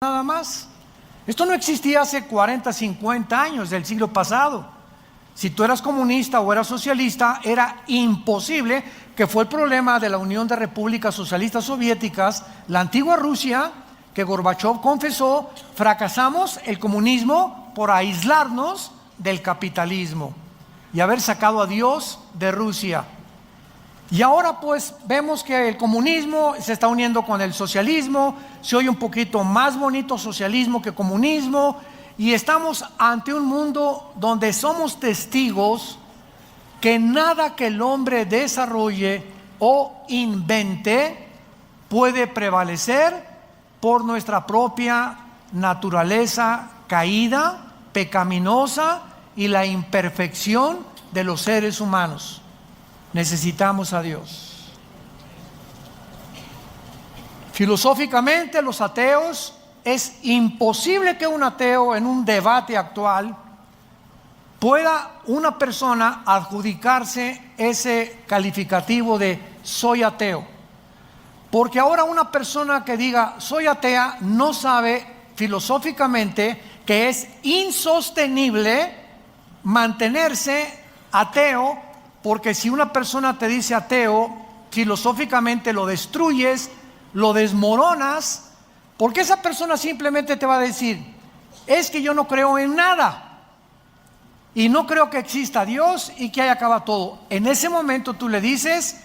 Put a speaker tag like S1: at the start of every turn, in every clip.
S1: nada más. Esto no existía hace 40, 50 años del siglo pasado. Si tú eras comunista o eras socialista, era imposible, que fue el problema de la Unión de Repúblicas Socialistas Soviéticas, la antigua Rusia, que Gorbachov confesó: fracasamos el comunismo por aislarnos del capitalismo y haber sacado a Dios de Rusia. Y ahora pues vemos que el comunismo se está uniendo con el socialismo, se oye un poquito más bonito socialismo que comunismo, y estamos ante un mundo donde somos testigos que nada que el hombre desarrolle o invente puede prevalecer por nuestra propia naturaleza caída, pecaminosa y la imperfección de los seres humanos. Necesitamos a Dios. Filosóficamente, los ateos, es imposible que un ateo en un debate actual pueda una persona adjudicarse ese calificativo de soy ateo, porque ahora una persona que diga soy atea no sabe filosóficamente que es insostenible mantenerse ateo, porque si una persona te dice ateo, filosóficamente lo destruyes, lo desmoronas, porque esa persona simplemente te va a decir: es que yo no creo en nada y no creo que exista Dios y que ahí acaba todo. En ese momento tú le dices: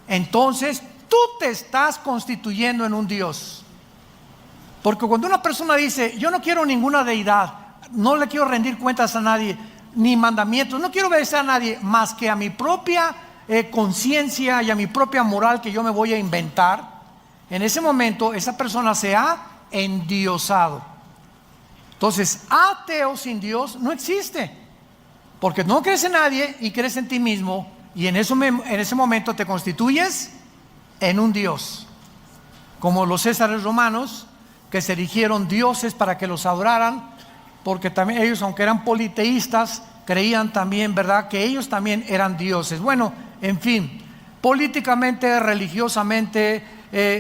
S1: entonces tú te estás constituyendo en un Dios. Porque cuando una persona dice yo no quiero ninguna deidad, no le quiero rendir cuentas a nadie, ni mandamientos, no quiero obedecer a nadie más que a mi propia conciencia y a mi propia moral que yo me voy a inventar, en ese momento esa persona se ha endiosado. Entonces, ateo sin Dios no existe, porque no crees en nadie y crees en ti mismo, y en ese momento te constituyes en un Dios, como los césares romanos, que se erigieron dioses para que los adoraran, porque también ellos, aunque eran politeístas, creían también, ¿verdad?, que ellos también eran dioses. Bueno, en fin, políticamente, religiosamente,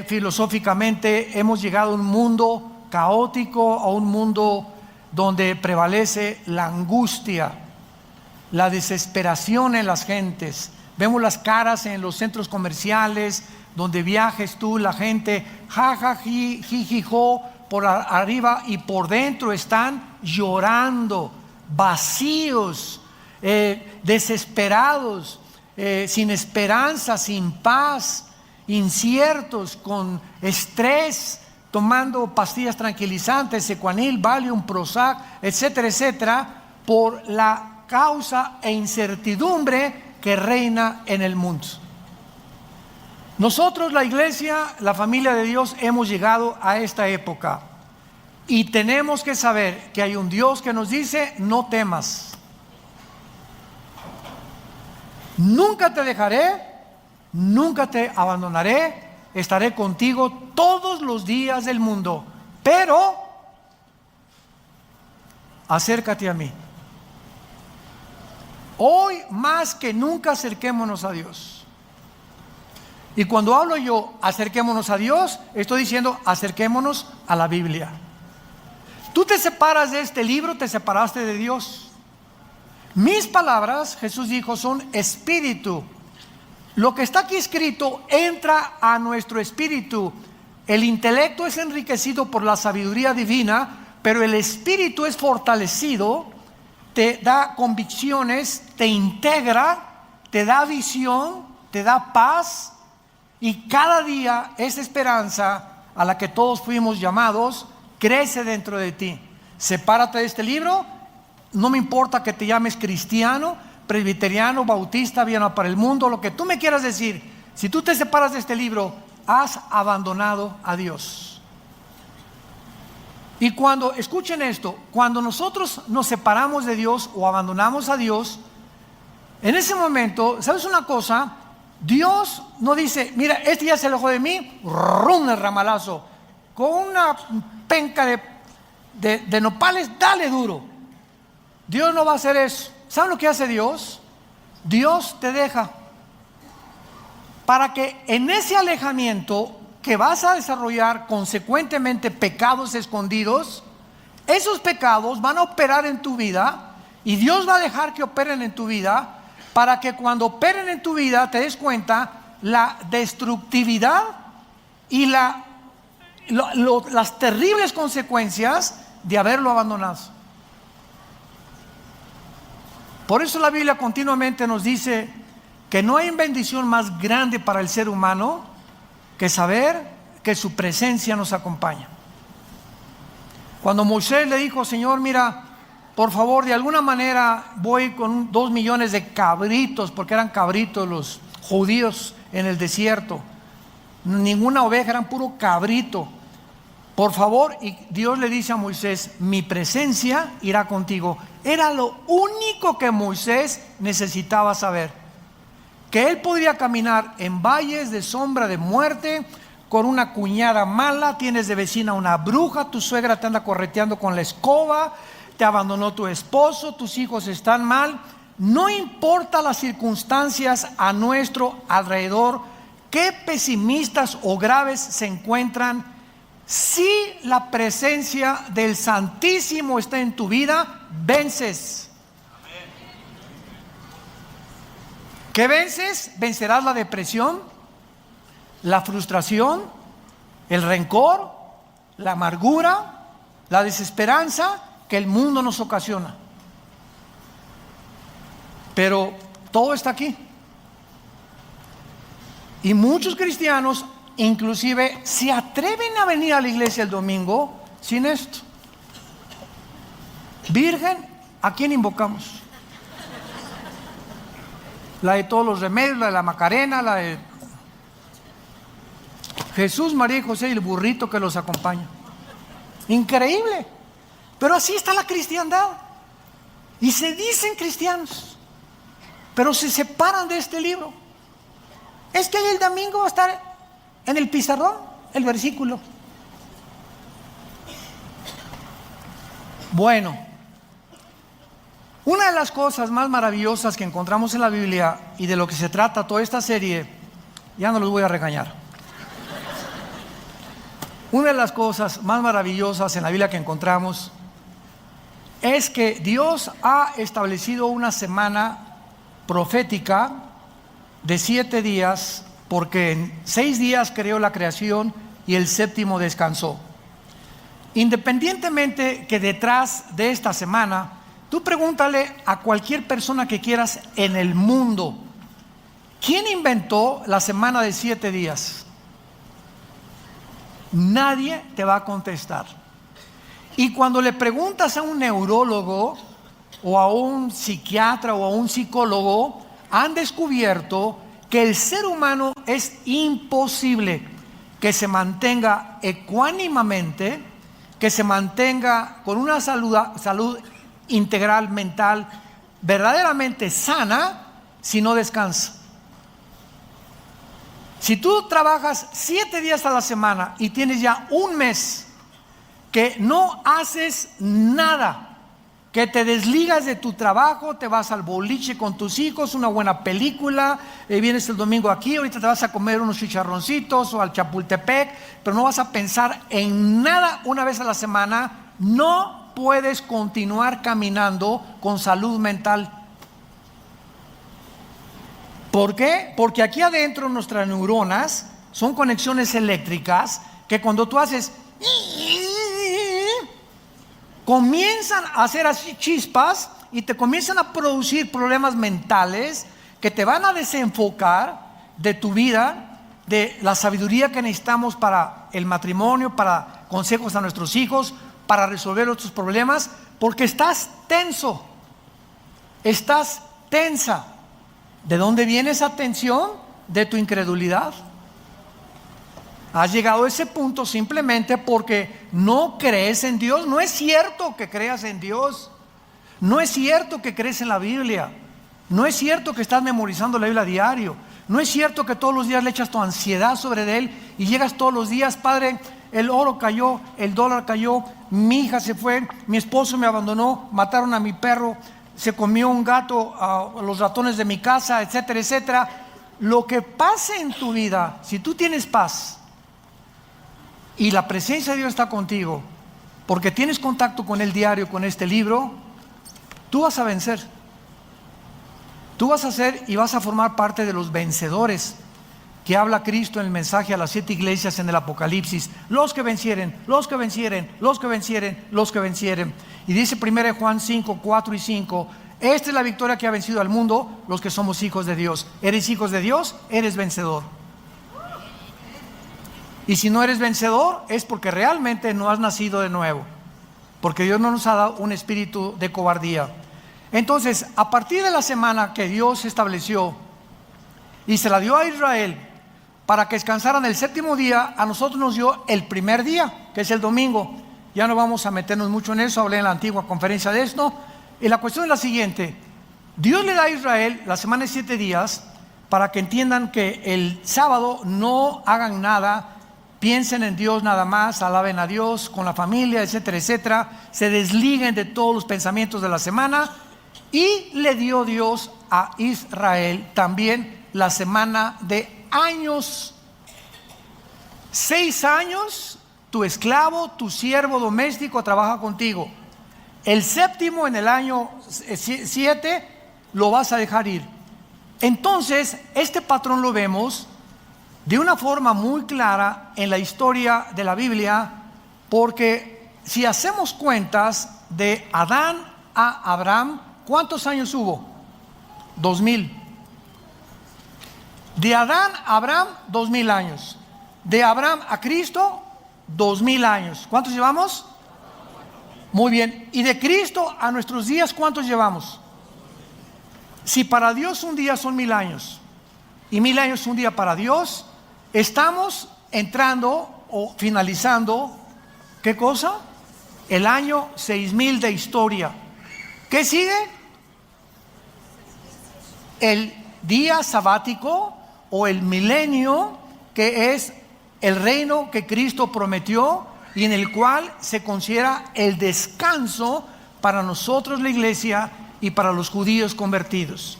S1: filosóficamente, hemos llegado a un mundo caótico, a un mundo donde prevalece la angustia, la desesperación en las gentes. Vemos las caras en los centros comerciales, donde viajes tú, la gente jajaji, jijijo, por arriba y por dentro están llorando, vacíos, desesperados, sin esperanza, sin paz, inciertos, con estrés, tomando pastillas tranquilizantes, Secuanil, Valium, Prozac, etcétera, etcétera, por la causa e incertidumbre que reina en el mundo. Nosotros, la iglesia, la familia de Dios, hemos llegado a esta época y tenemos que saber que hay un Dios que nos dice: no temas, nunca te dejaré, nunca te abandonaré, estaré contigo todos los días del mundo, pero acércate a mí. Hoy más que nunca acerquémonos a Dios. Y cuando hablo yo acerquémonos a Dios, estoy diciendo acerquémonos a la Biblia. Tú te separas de este libro, te separaste de Dios. Mis palabras, Jesús dijo, son espíritu. Lo que está aquí escrito entra a nuestro espíritu. El intelecto es enriquecido por la sabiduría divina, pero el espíritu es fortalecido, te da convicciones, te integra, te da visión, te da paz. Y cada día esa esperanza a la que todos fuimos llamados crece dentro de ti. Sepárate de este libro. No me importa que te llames cristiano, presbiteriano, bautista, Viena para el mundo, lo que tú me quieras decir. Si tú te separas de este libro, has abandonado a Dios. Y cuando, escuchen esto, cuando nosotros nos separamos de Dios o abandonamos a Dios, en ese momento, ¿sabes una cosa? Dios no dice: mira, este ya se alejó de mí, rum, el ramalazo, con una penca de nopales, dale duro. Dios no va a hacer eso. ¿Saben lo que hace Dios? Dios te deja para que en ese alejamiento que vas a desarrollar consecuentemente pecados escondidos. Esos pecados van a operar en tu vida y Dios va a dejar que operen en tu vida para que cuando operen en tu vida te des cuenta la destructividad y las terribles consecuencias de haberlo abandonado. Por eso la Biblia continuamente nos dice que no hay bendición más grande para el ser humano que saber que su presencia nos acompaña. Cuando Moisés le dijo: Señor, mira, por favor, de alguna manera voy con 2 millones de cabritos, porque eran cabritos los judíos en el desierto, ninguna oveja, eran puro cabrito, por favor. Y Dios le dice a Moisés: mi presencia irá contigo. Era lo único que Moisés necesitaba saber, que él podría caminar en valles de sombra de muerte, con una cuñada mala, tienes de vecina una bruja, tu suegra te anda correteando con la escoba, te abandonó tu esposo, tus hijos están mal. No importa las circunstancias a nuestro alrededor, qué pesimistas o graves se encuentran, si la presencia del Santísimo está en tu vida, vences. ¿Qué vences? Vencerás la depresión, la frustración, el rencor, la amargura, la desesperanza que el mundo nos ocasiona. Pero todo está aquí. Y muchos cristianos inclusive se atreven a venir a la iglesia el domingo sin esto. Virgen, ¿a quién invocamos? La de todos los remedios, la de la Macarena, la de Jesús, María y José y el burrito que los acompaña. Increíble. Pero así está la cristiandad. Y se dicen cristianos, pero se separan de este libro. Es que el domingo va a estar en el pizarrón el versículo. Bueno, una de las cosas más maravillosas que encontramos en la Biblia y de lo que se trata toda esta serie, ya no los voy a regañar. Una de las cosas más maravillosas en la Biblia que encontramos es que Dios ha establecido una semana profética de 7 días, porque en 6 días creó la creación y el séptimo descansó. Independientemente que detrás de esta semana, tú pregúntale a cualquier persona que quieras en el mundo, ¿quién inventó la semana de 7 días? Nadie te va a contestar. Y cuando le preguntas a un neurólogo o a un psiquiatra o a un psicólogo, han descubierto que el ser humano es imposible que se mantenga ecuánimamente, que se mantenga con una salud integral mental verdaderamente sana si no descansa. Si tú trabajas 7 días a la semana y tienes ya un mes que no haces nada, que te desligas de tu trabajo, te vas al boliche con tus hijos, una buena película, vienes el domingo aquí, ahorita te vas a comer unos chicharroncitos o al Chapultepec, pero no vas a pensar en nada una vez a la semana, no puedes continuar caminando con salud mental. ¿Por qué? Porque aquí adentro nuestras neuronas son conexiones eléctricas que cuando tú haces, comienzan a hacer así chispas y te comienzan a producir problemas mentales que te van a desenfocar de tu vida, de la sabiduría que necesitamos para el matrimonio, para consejos a nuestros hijos, para resolver otros problemas, porque estás tenso, estás tensa. ¿De dónde viene esa tensión? De tu incredulidad. Has llegado a ese punto simplemente porque no crees en Dios. No es cierto que creas en Dios. No es cierto que crees en la Biblia. No es cierto que estás memorizando la Biblia a diario. No es cierto que todos los días le echas tu ansiedad sobre él y llegas todos los días: Padre, el oro cayó, el dólar cayó, mi hija se fue, mi esposo me abandonó, mataron a mi perro, se comió un gato, a los ratones de mi casa, etcétera, etcétera. Lo que pase en tu vida, si tú tienes paz, y la presencia de Dios está contigo, porque tienes contacto con Él diario, con este libro, tú vas a vencer. Tú vas a ser y vas a formar parte de los vencedores que habla Cristo en el mensaje a las 7 iglesias en el Apocalipsis. Los que vencieren, los que vencieren, los que vencieren, los que vencieren. Y dice 1 Juan 5, 4 y 5, esta es la victoria que ha vencido al mundo, los que somos hijos de Dios. ¿Eres hijos de Dios? Eres vencedor. Y si no eres vencedor, es porque realmente no has nacido de nuevo, porque Dios no nos ha dado un espíritu de cobardía. Entonces, a partir de la semana que Dios estableció y se la dio a Israel para que descansaran el séptimo día, a nosotros nos dio el primer día, que es el domingo. Ya no vamos a meternos mucho en eso, hablé en la antigua conferencia de esto. Y la cuestión es la siguiente: Dios le da a Israel la semana de 7 días para que entiendan que el sábado no hagan nada, piensen en Dios nada más, alaben a Dios con la familia, etcétera, etcétera, se desliguen de todos los pensamientos de la semana. Y le dio Dios a Israel también la semana de años. 6 años tu esclavo, tu siervo doméstico trabaja contigo. El séptimo, en el año 7, lo vas a dejar ir. Entonces, este patrón lo vemos de una forma muy clara en la historia de la Biblia, porque si hacemos cuentas de Adán a Abraham, ¿cuántos años hubo? 2000. De Adán a Abraham, 2000 años. De Abraham a Cristo, 2000 años. ¿Cuántos llevamos? Muy bien. Y de Cristo a nuestros días, ¿cuántos llevamos? Si para Dios un día son 1000 años y 1000 años un día para Dios, estamos entrando o finalizando, ¿qué cosa? El año 6000 de historia. ¿Qué sigue? El día sabático o el milenio, que es el reino que Cristo prometió y en el cual se considera el descanso para nosotros, la iglesia, y para los judíos convertidos.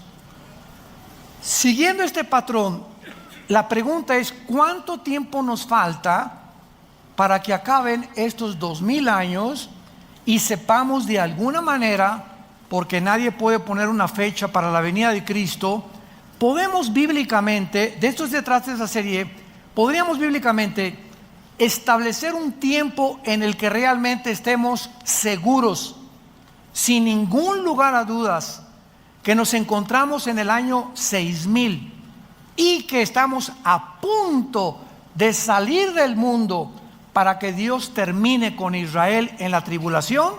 S1: Siguiendo este patrón, la pregunta es: ¿cuánto tiempo nos falta para que acaben estos 2000 años y sepamos de alguna manera, porque nadie puede poner una fecha para la venida de Cristo, podemos bíblicamente, de esto se trata esta serie, podríamos bíblicamente establecer un tiempo en el que realmente estemos seguros, sin ningún lugar a dudas, que nos encontramos en el año 6000 y que estamos a punto de salir del mundo para que Dios termine con Israel en la tribulación?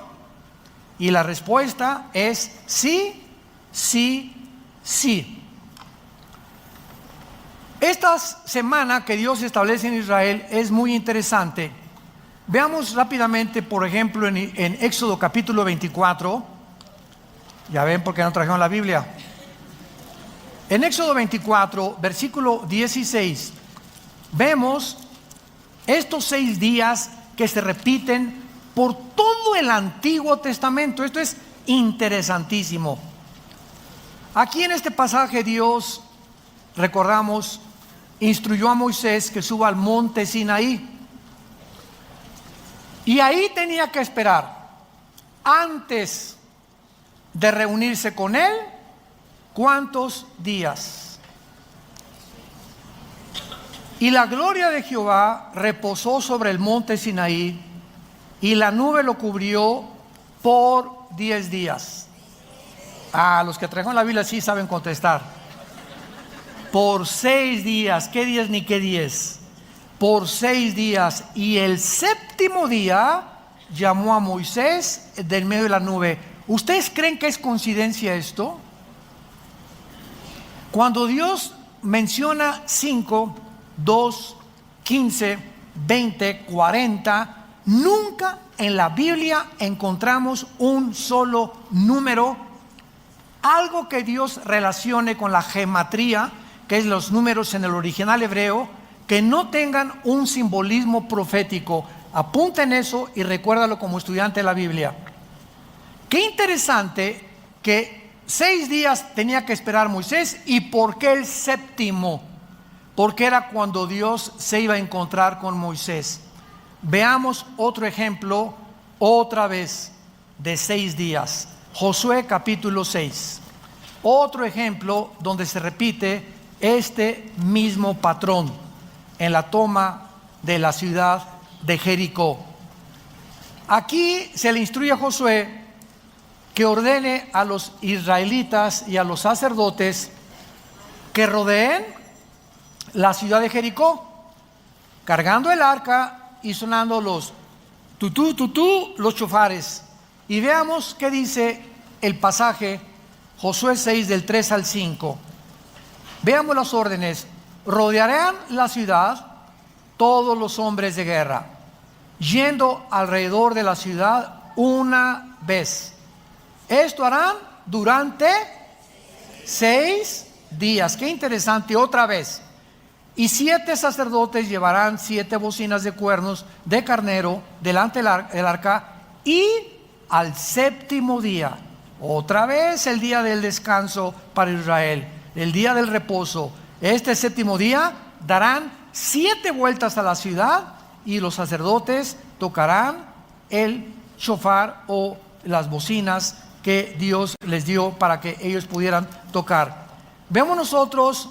S1: Y la respuesta es sí, sí, sí. Esta semana que Dios establece en Israel es muy interesante. Veamos rápidamente, por ejemplo, en Éxodo capítulo 24. Ya ven por qué no trajeron la Biblia. En Éxodo 24, versículo 16, vemos estos 6 días que se repiten por todo el Antiguo Testamento. Esto es interesantísimo. Aquí en este pasaje Dios, recordamos, instruyó a Moisés que suba al monte Sinaí. Y ahí tenía que esperar, antes de reunirse con él, ¿cuántos días? Y la gloria de Jehová reposó sobre el monte Sinaí, y la nube lo cubrió por 10 días. Los que trajeron la Biblia sí saben contestar. Por 6 días, ¿qué días ni qué 10? Por 6 días. Y el séptimo día llamó a Moisés del medio de la nube. ¿Ustedes creen que es coincidencia esto? Cuando Dios menciona 5, 2, 15, 20, 40, nunca en la Biblia encontramos un solo número, algo que Dios relacione con la gematría, que es los números en el original hebreo, que no tengan un simbolismo profético. Apunten eso y recuérdalo como estudiante de la Biblia. Qué interesante que 6 días tenía que esperar Moisés. ¿Y por qué el séptimo? Porque era cuando Dios se iba a encontrar con Moisés. Veamos otro ejemplo, otra vez, de 6 días. Josué capítulo 6. Otro ejemplo donde se repite este mismo patrón en la toma de la ciudad de Jericó. Aquí se le instruye a Josué que ordene a los israelitas y a los sacerdotes que rodeen la ciudad de Jericó, cargando el arca y sonando los tutú, tutú, los chofares. Y veamos qué dice el pasaje, Josué 6 del 3 al 5. Veamos las órdenes. Rodearán la ciudad todos los hombres de guerra, yendo alrededor de la ciudad una vez. Esto harán durante 6 días. Qué interesante, otra vez. Y 7 sacerdotes llevarán 7 bocinas de cuernos de carnero delante del arca, y al séptimo día, otra vez el día del descanso para Israel, el día del reposo, este séptimo día darán 7 vueltas a la ciudad, y los sacerdotes tocarán el shofar o las bocinas que Dios les dio para que ellos pudieran tocar. Vemos nosotros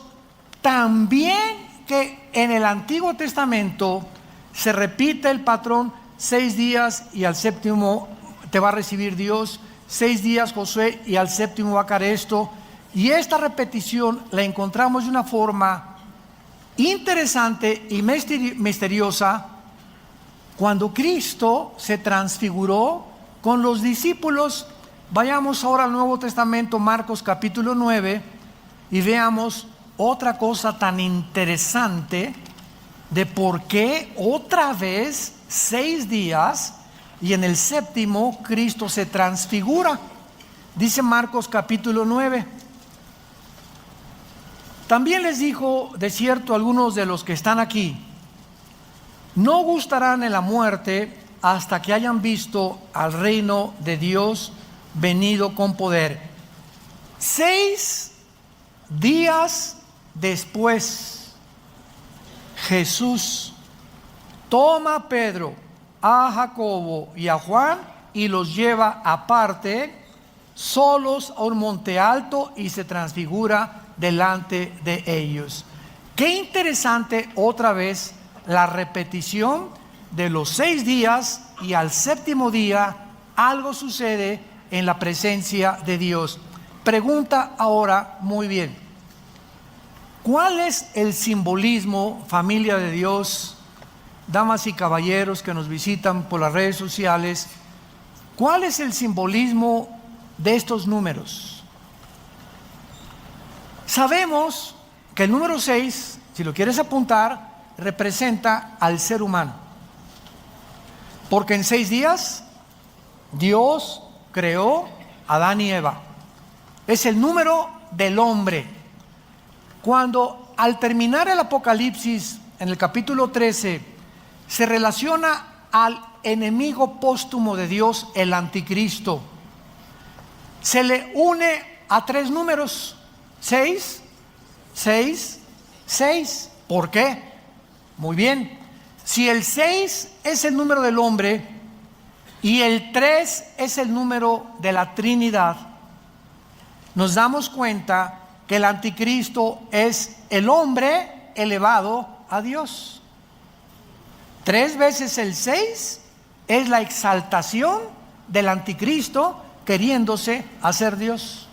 S1: también que en el Antiguo Testamento se repite el patrón: 6 días y al séptimo te va a recibir Dios, 6 días Josué y al séptimo va a caer esto. Y esta repetición la encontramos de una forma interesante y misteriosa cuando Cristo se transfiguró con los discípulos. Vayamos ahora al Nuevo Testamento, Marcos capítulo 9, y veamos otra cosa tan interesante de por qué otra vez 6 días y en el séptimo Cristo se transfigura. Dice Marcos capítulo 9: también les dijo, de cierto, algunos de los que están aquí, no gustarán en la muerte hasta que hayan visto al reino de Dios venido con poder. 6 días después, Jesús toma a Pedro, a Jacobo y a Juan y los lleva aparte, solos, a un monte alto, y se transfigura delante de ellos. Qué interesante, otra vez, la repetición de los 6 días, y al séptimo día algo sucede en la presencia de Dios. Pregunta ahora, muy bien, ¿cuál es el simbolismo, familia de Dios, damas y caballeros que nos visitan por las redes sociales? ¿Cuál es el simbolismo de estos números? Sabemos que el número 6, si lo quieres apuntar, representa al ser humano, porque en 6 días Dios creó a Adán y Eva. Es el número del hombre. Cuando al terminar el Apocalipsis, en el capítulo 13, se relaciona al enemigo póstumo de Dios, el anticristo, se le une a 3 números: 6, 6, 6. ¿Por qué? Muy bien, si el 6 es el número del hombre y el 3 es el número de la Trinidad, nos damos cuenta que el anticristo es el hombre elevado a Dios. 3 veces el 6 es la exaltación del anticristo queriéndose hacer Dios.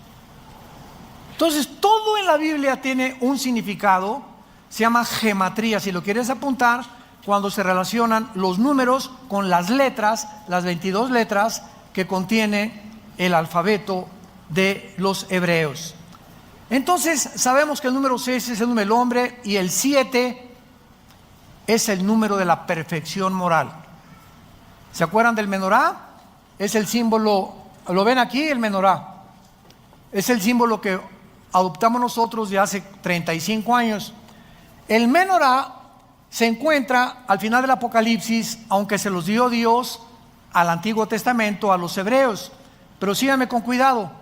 S1: Entonces, todo en la Biblia tiene un significado, se llama gematría. Si lo quieres apuntar, cuando se relacionan los números con las letras, las 22 letras que contiene el alfabeto de los hebreos. Entonces, sabemos que el número 6 es el número del hombre y el 7 es el número de la perfección moral. ¿Se acuerdan del menorá? Es el símbolo, ¿lo ven aquí? El menorá es el símbolo que adoptamos nosotros de hace 35 años. El menorá se encuentra al final del Apocalipsis, aunque se los dio Dios al Antiguo Testamento, a los hebreos. Pero síganme con cuidado.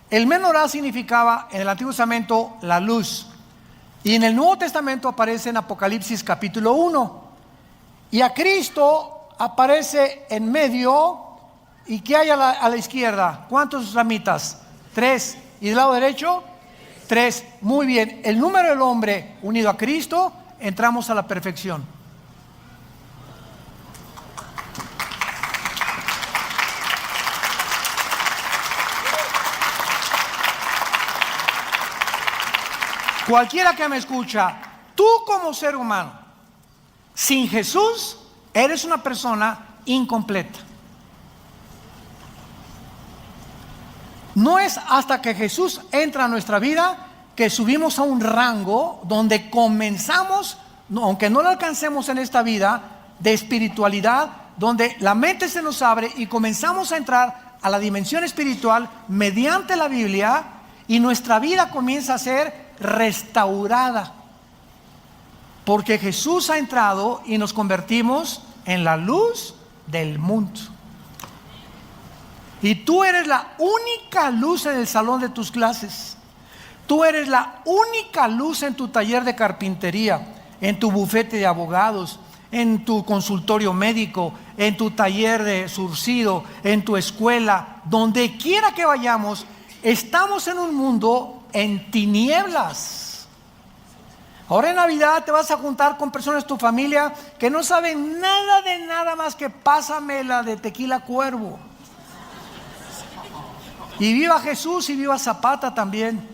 S1: El menorá significaba en el Antiguo Testamento la luz, y en el Nuevo Testamento aparece en Apocalipsis capítulo 1. Y a Cristo aparece en medio. ¿Y qué hay a la izquierda? ¿Cuántas ramitas? 3. ¿Y del lado derecho? 3. Muy bien. El número del hombre unido a Cristo, entramos a la perfección. Cualquiera que me escucha, tú como ser humano, sin Jesús, eres una persona incompleta. No es hasta que Jesús entra a nuestra vida que subimos a un rango donde comenzamos, aunque no lo alcancemos en esta vida, de espiritualidad, donde la mente se nos abre y comenzamos a entrar a la dimensión espiritual mediante la Biblia, y nuestra vida comienza a ser restaurada, porque Jesús ha entrado y nos convertimos en la luz del mundo. Y tú eres la única luz en el salón de tus clases. Tú eres la única luz en tu taller de carpintería, en tu bufete de abogados, en tu consultorio médico, en tu taller de surcido, en tu escuela, donde quiera que vayamos. Estamos en un mundo en tinieblas. Ahora en Navidad te vas a juntar con personas de tu familia que no saben nada de nada más que pásame la de Tequila Cuervo. Y viva Jesús y viva Zapata también.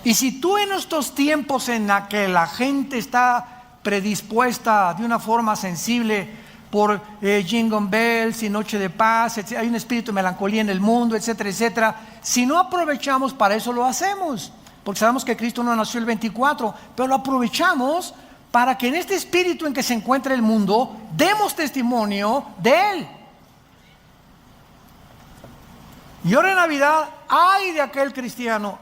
S1: Y si tú en estos tiempos en la que la gente está predispuesta de una forma sensible por Jingle Bells y Noche de Paz, hay un espíritu de melancolía en el mundo, etcétera, etcétera, si no aprovechamos, para eso lo hacemos, porque sabemos que Cristo no nació el 24, pero lo aprovechamos para que en este espíritu en que se encuentra el mundo, demos testimonio de Él. Y ahora en Navidad, ay de aquel cristiano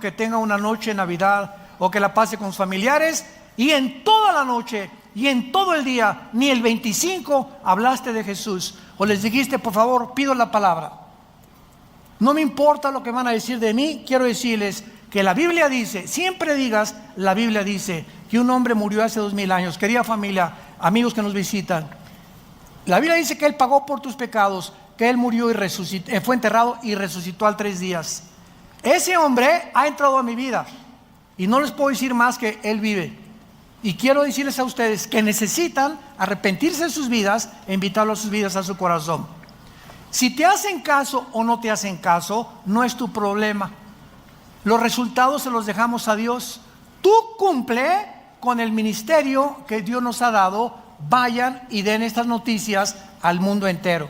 S1: que tenga una noche de Navidad o que la pase con sus familiares y en toda la noche y en todo el día, ni el 25 hablaste de Jesús o les dijiste, por favor, pido la palabra. No me importa lo que van a decir de mí, quiero decirles que la Biblia dice, siempre digas, la Biblia dice que un hombre murió hace 2000 años, querida familia, amigos que nos visitan. La Biblia dice que Él pagó por tus pecados, que Él murió y resucitó, fue enterrado y resucitó al 3 días. Ese hombre ha entrado a mi vida y no les puedo decir más que Él vive. Y quiero decirles a ustedes que necesitan arrepentirse de sus vidas e invitarlo a sus vidas, a su corazón. Si te hacen caso o no te hacen caso, no es tu problema. Los resultados se los dejamos a Dios. Tú cumple con el ministerio que Dios nos ha dado. Vayan y den estas noticias al mundo entero.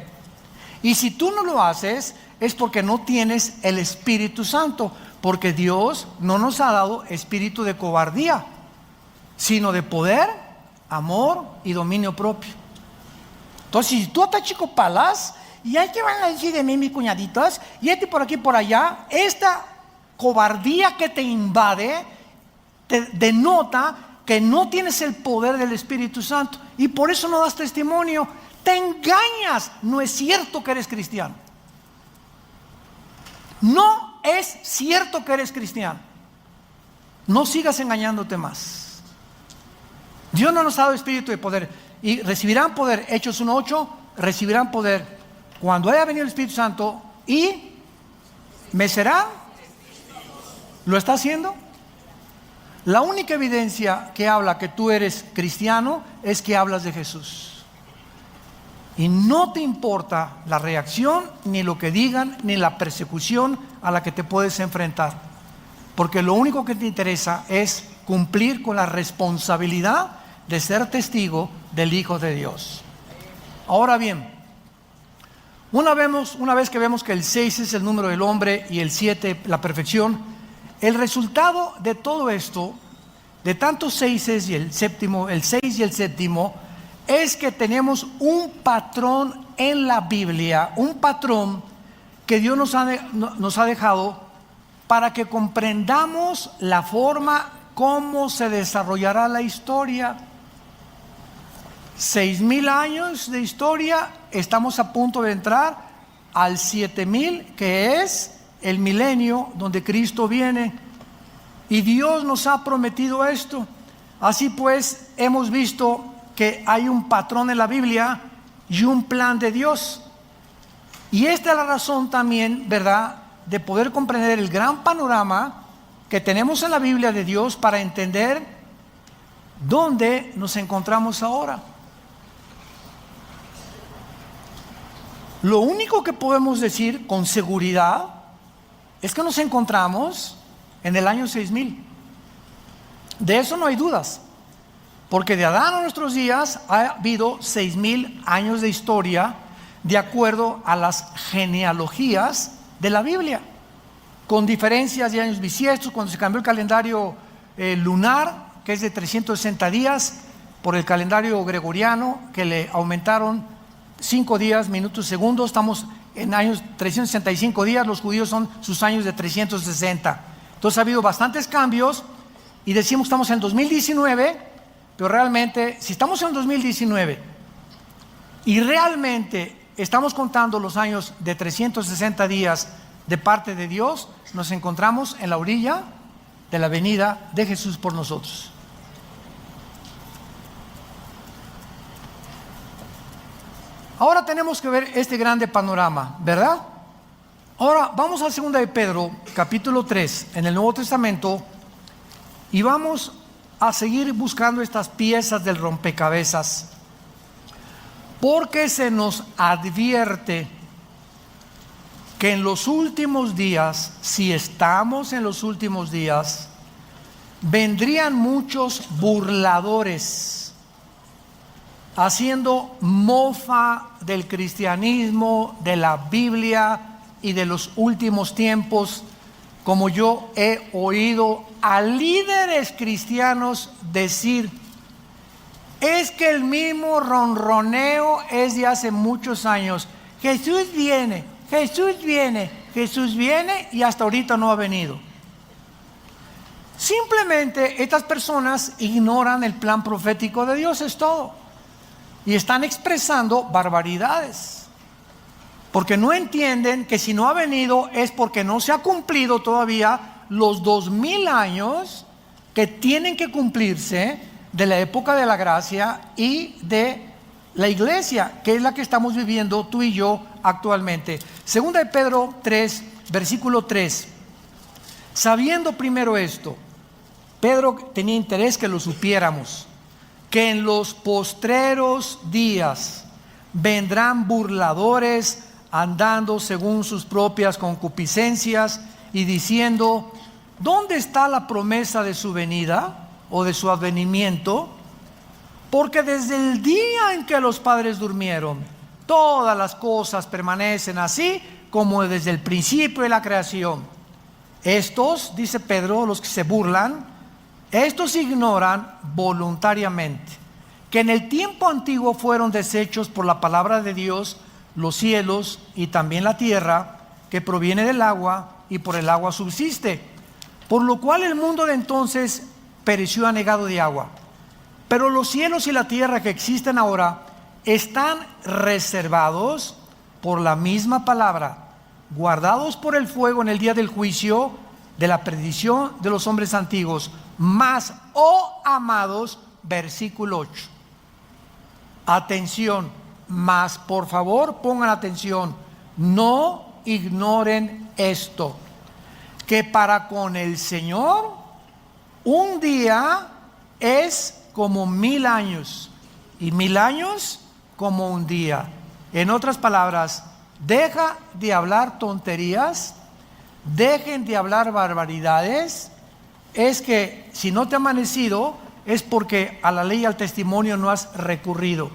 S1: Y si tú no lo haces, es porque no tienes el Espíritu Santo, porque Dios no nos ha dado espíritu de cobardía, sino de poder, amor y dominio propio. Entonces, si tú estás chico palas, y hay que van a decir de mí mis cuñaditos, y por aquí por allá, esta cobardía que te invade, te denota que no tienes el poder del Espíritu Santo, y por eso no das testimonio. Te engañas, no es cierto que eres cristiano. No es cierto que eres cristiano. No sigas engañándote más. Dios no nos ha dado espíritu de poder. Y recibirán poder, Hechos 1:8, recibirán poder cuando haya venido el Espíritu Santo y me serán. ¿Lo está haciendo? La única evidencia que habla que tú eres cristiano es que hablas de Jesús. Y no te importa la reacción, ni lo que digan, ni la persecución a la que te puedes enfrentar. Porque lo único que te interesa es cumplir con la responsabilidad de ser testigo del Hijo de Dios. Ahora bien, una vez que vemos que el 6 es el número del hombre y el 7 la perfección, el resultado de todo esto, de tantos 6 y el 6 y el séptimo, es que tenemos un patrón en la Biblia, un patrón que Dios nos ha dejado para que comprendamos la forma cómo se desarrollará la historia. 6,000 años de historia, estamos a punto de entrar al 7,000, que es el milenio donde Cristo viene. Y Dios nos ha prometido esto. Así pues, hemos visto que hay un patrón en la Biblia y un plan de Dios. Y esta es la razón también, ¿verdad?, de poder comprender el gran panorama que tenemos en la Biblia de Dios para entender dónde nos encontramos ahora. Lo único que podemos decir con seguridad es que nos encontramos en el año 6000. De eso no hay dudas, porque de Adán a nuestros días ha habido 6000 años de historia de acuerdo a las genealogías de la Biblia, con diferencias de años bisiestos, cuando se cambió el calendario lunar, que es de 360 días, por el calendario gregoriano, que le aumentaron 5 días, minutos, segundos. Estamos en años 365 días, los judíos son sus años de 360. Entonces ha habido bastantes cambios y decimos que estamos en 2019, pero realmente, si estamos en 2019 y realmente estamos contando los años de 360 días de parte de Dios, nos encontramos en la orilla de la venida de Jesús por nosotros. Ahora tenemos que ver este grande panorama, ¿verdad? Ahora vamos a 2 de Pedro, capítulo 3, en el Nuevo Testamento, y vamos a seguir buscando estas piezas del rompecabezas, porque se nos advierte que en los últimos días, si estamos en los últimos días, vendrían muchos burladores, haciendo mofa del cristianismo, de la Biblia y de los últimos tiempos, como yo he oído a líderes cristianos decir: es que el mismo ronroneo es de hace muchos años. Jesús viene, Jesús viene, Jesús viene, y hasta ahorita no ha venido. Simplemente estas personas ignoran el plan profético de Dios, es todo. Y están expresando barbaridades, porque no entienden que si no ha venido es porque no se ha cumplido todavía los 2000 años que tienen que cumplirse de la época de la gracia y de la iglesia, que es la que estamos viviendo tú y yo actualmente. Segunda de Pedro 3, versículo 3. Sabiendo primero esto, Pedro tenía interés que lo supiéramos, que en los postreros días vendrán burladores andando según sus propias concupiscencias y diciendo: ¿dónde está la promesa de su venida o de su advenimiento? Porque desde el día en que los padres durmieron, todas las cosas permanecen así como desde el principio de la creación. Estos, dice Pedro, los que se burlan, estos ignoran voluntariamente que en el tiempo antiguo fueron deshechos por la palabra de Dios los cielos y también la tierra, que proviene del agua y por el agua subsiste, por lo cual el mundo de entonces pereció anegado de agua. Pero los cielos y la tierra que existen ahora están reservados por la misma palabra, guardados por el fuego en el día del juicio de la perdición de los hombres antiguos. Mas, oh amados, versículo 8. Atención, mas por favor pongan atención, no ignoren esto, que para con el Señor un día es como 1000 años y 1000 años como un día. En otras palabras, deja de hablar tonterías, dejen de hablar barbaridades. Es que si no te ha amanecido es porque a la ley y al testimonio no has recurrido.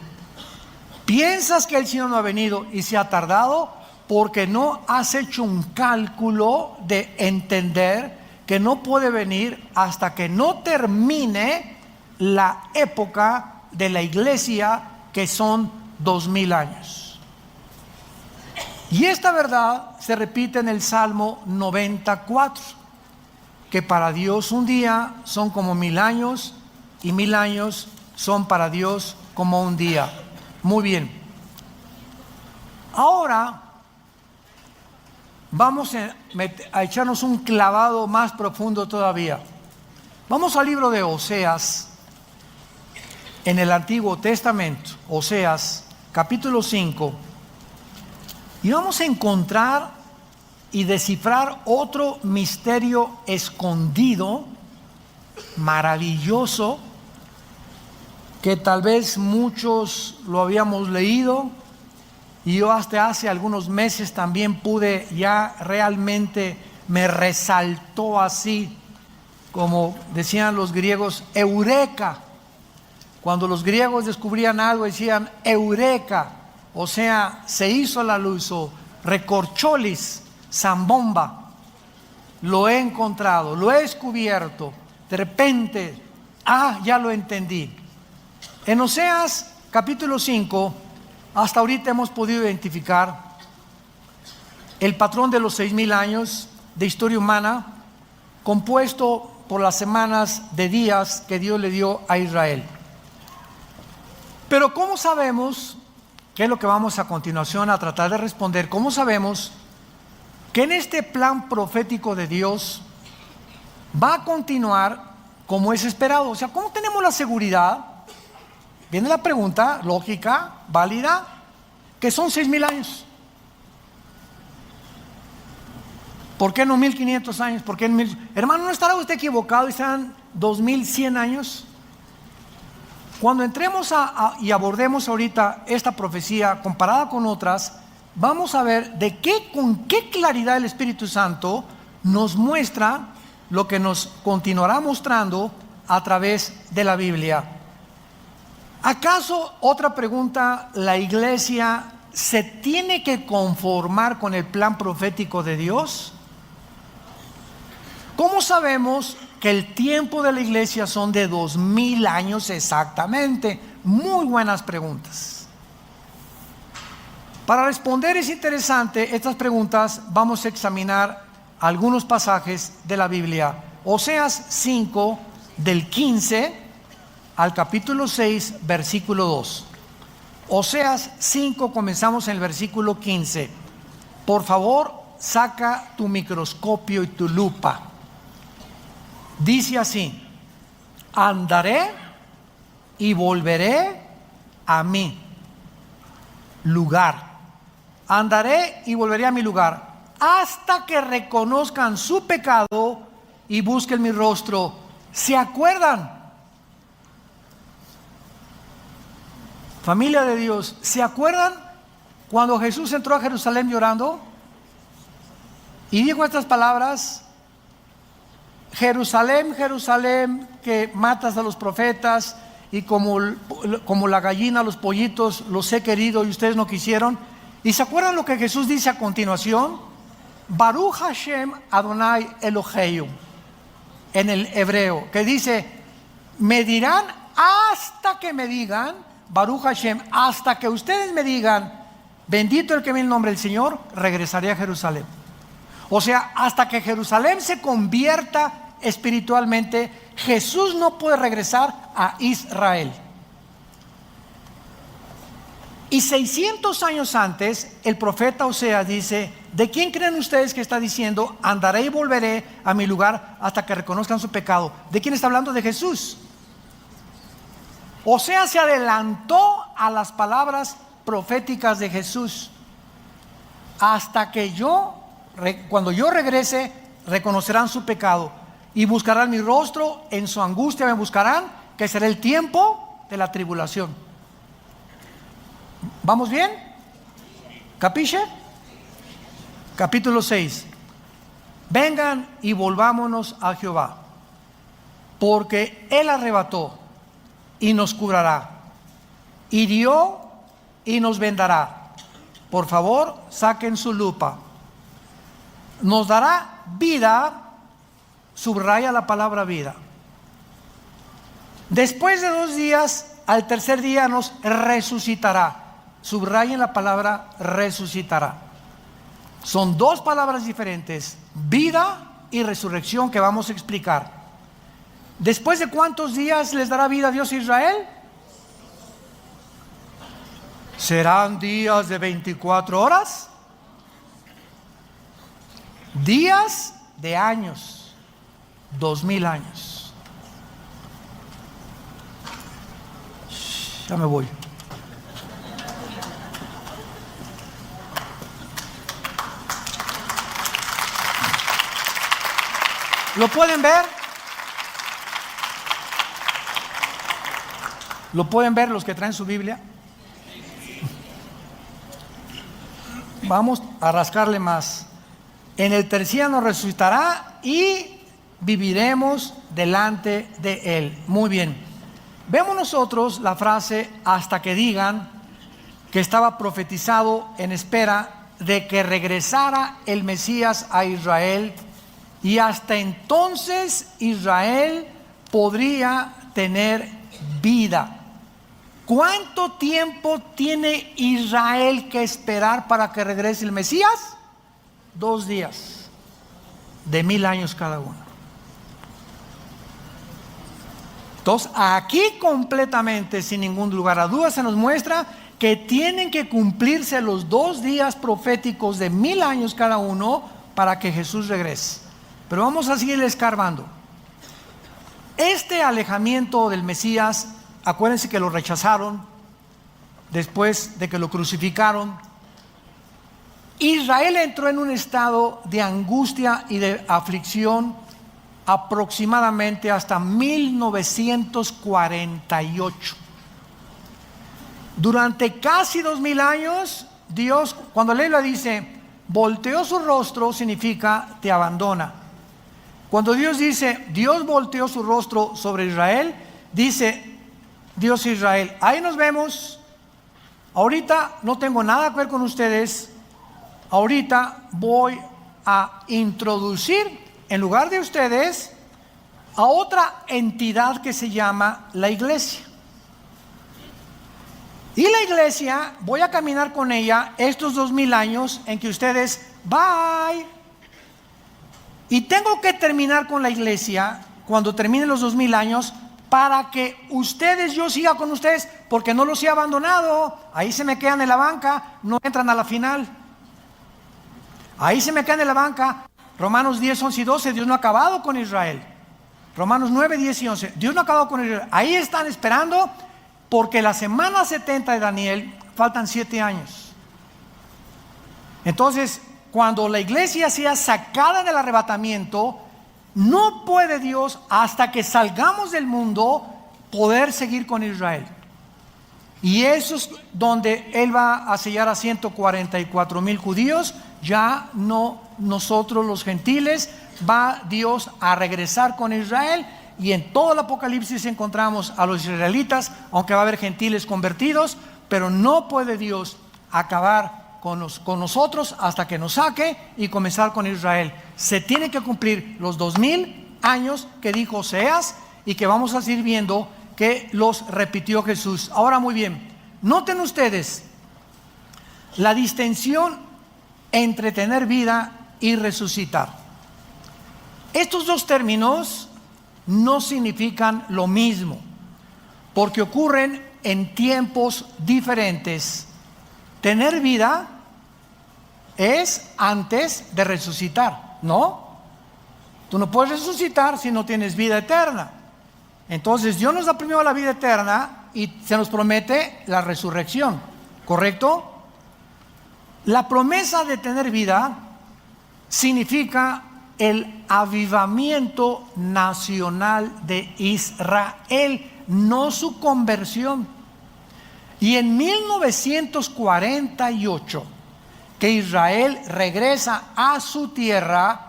S1: Piensas que el Señor no ha venido y se ha tardado porque no has hecho un cálculo de entender que no puede venir hasta que no termine la época de la iglesia, que son 2000 años. Y esta verdad se repite en el Salmo 94, que para Dios un día son como 1000 años y 1000 años son para Dios como un día. Muy bien. Ahora vamos a echarnos un clavado más profundo todavía. Vamos al libro de Oseas, en el Antiguo Testamento, Oseas, capítulo 5, y vamos a encontrar y descifrar otro misterio escondido, maravilloso, que tal vez muchos lo habíamos leído, y yo hasta hace algunos meses también pude, ya realmente me resaltó así, como decían los griegos, eureka. Cuando los griegos descubrían algo decían eureka, o sea, se hizo la luz, o recorcholis, zambomba, lo he encontrado, lo he descubierto, de repente, ya lo entendí. En Oseas capítulo 5, hasta ahorita hemos podido identificar el patrón de los 6,000 años de historia humana, compuesto por las semanas de días que Dios le dio a Israel. Pero ¿cómo sabemos, qué es lo que vamos a continuación a tratar de responder, cómo sabemos que en este plan profético de Dios va a continuar como es esperado? O sea, ¿cómo tenemos la seguridad? Viene la pregunta lógica, válida, que son 6,000 años. ¿Por qué no 1,500 años? ¿Por qué 1,000? Hermano, ¿no estará usted equivocado y serán 2,100 años? Cuando entremos y abordemos ahorita esta profecía comparada con otras, vamos a ver con qué claridad el Espíritu Santo nos muestra lo que nos continuará mostrando a través de la Biblia. ¿Acaso, otra pregunta, la iglesia se tiene que conformar con el plan profético de Dios? ¿Cómo sabemos que el tiempo de la iglesia son de 2,000 años exactamente? Muy buenas preguntas. Para responder es interesante estas preguntas, vamos a examinar algunos pasajes de la Biblia. Oseas 5, del 15 al capítulo 6, versículo 2. Oseas 5, comenzamos en el versículo 15. Por favor, saca tu microscopio y tu lupa. Dice así: andaré y volveré a mi lugar. Andaré y volveré a mi lugar hasta que reconozcan su pecado y busquen mi rostro. ¿Se acuerdan? Familia de Dios, ¿se acuerdan cuando Jesús entró a Jerusalén llorando y dijo estas palabras? Jerusalén, Jerusalén, que matas a los profetas y como la gallina a los pollitos los he querido y ustedes no quisieron. ¿Y se acuerdan lo que Jesús dice a continuación? Baruch Hashem Adonai Eloheinu, en el hebreo, que dice: me dirán hasta que me digan, Baruch Hashem, hasta que ustedes me digan, bendito el que viene en nombre del Señor, regresaré a Jerusalén. O sea, hasta que Jerusalén se convierta espiritualmente, Jesús no puede regresar a Israel. Y 600 años antes, el profeta Oseas dice: ¿de quién creen ustedes que está diciendo andaré y volveré a mi lugar hasta que reconozcan su pecado? ¿De quién está hablando? De Jesús. Oseas se adelantó a las palabras proféticas de Jesús. Hasta que cuando yo regrese, reconocerán su pecado y buscarán mi rostro, en su angustia me buscarán, que será el tiempo de la tribulación. ¿Vamos bien? ¿Capiche? Capítulo 6. Vengan y volvámonos a Jehová, porque Él arrebató y nos curará, hirió y nos vendará. Por favor, saquen su lupa. Nos dará vida, subraya la palabra vida. Después de 2 días, al tercer día nos resucitará. Subrayen la palabra resucitará. Son 2 palabras diferentes, vida y resurrección, que vamos a explicar. ¿Después de cuántos días les dará vida a Dios a Israel? ¿Serán días de 24 horas? Días de años, 2,000 años. Ya me voy. ¿Lo pueden ver? ¿Lo pueden ver los que traen su Biblia? Vamos a rascarle más. En el tercer día nos resucitará y viviremos delante de Él. Muy bien. Vemos nosotros la frase hasta que digan que estaba profetizado en espera de que regresara el Mesías a Israel, y hasta entonces Israel podría tener vida. ¿Cuánto tiempo tiene Israel que esperar para que regrese el Mesías? 2 días, de 1000 años cada uno. Entonces, aquí completamente, sin ningún lugar a dudas, se nos muestra que tienen que cumplirse los 2 días proféticos de 1000 años cada uno para que Jesús regrese. Pero vamos a seguir escarbando. Este alejamiento del Mesías, acuérdense que lo rechazaron después de que lo crucificaron. Israel entró en un estado de angustia y de aflicción aproximadamente hasta 1948. Durante casi 2000 años, Dios, cuando la Biblia dice volteó su rostro, significa te abandona. Cuando Dios dice Dios volteó su rostro sobre Israel, dice Dios a Israel, ahí nos vemos, ahorita no tengo nada que ver con ustedes, ahorita voy a introducir en lugar de ustedes a otra entidad que se llama la iglesia. Y la iglesia, voy a caminar con ella estos 2000 años en que ustedes, bye. Y tengo que terminar con la iglesia cuando terminen los 2000 años para que ustedes, yo siga con ustedes, porque no los he abandonado. Ahí se me quedan en la banca, no entran a la final. Ahí se me quedan en la banca. Romanos 10, 11 y 12, Dios no ha acabado con Israel. Romanos 9, 10 y 11, Dios no ha acabado con Israel. Ahí están esperando, porque la semana 70 de Daniel faltan 7 años. Entonces, cuando la iglesia sea sacada del arrebatamiento, no puede Dios, hasta que salgamos del mundo, poder seguir con Israel. Y eso es donde Él va a sellar a 144,000 judíos. Ya no nosotros los gentiles, va Dios a regresar con Israel. Y en todo el Apocalipsis encontramos a los israelitas, aunque va a haber gentiles convertidos, pero no puede Dios acabar con nosotros hasta que nos saque y comenzar con Israel. Se tienen que cumplir los 2000 años que dijo Oseas y que vamos a seguir viendo que los repitió Jesús. Ahora, muy bien, noten ustedes la distinción entre tener vida y resucitar. Estos dos términos no significan lo mismo, porque ocurren en tiempos diferentes. Tener vida es antes de resucitar, ¿no? Tú no puedes resucitar si no tienes vida eterna. Entonces Dios nos da primero la vida eterna y se nos promete la resurrección, ¿correcto? La promesa de tener vida significa el avivamiento nacional de Israel, no su conversión. Y en 1948, que Israel regresa a su tierra,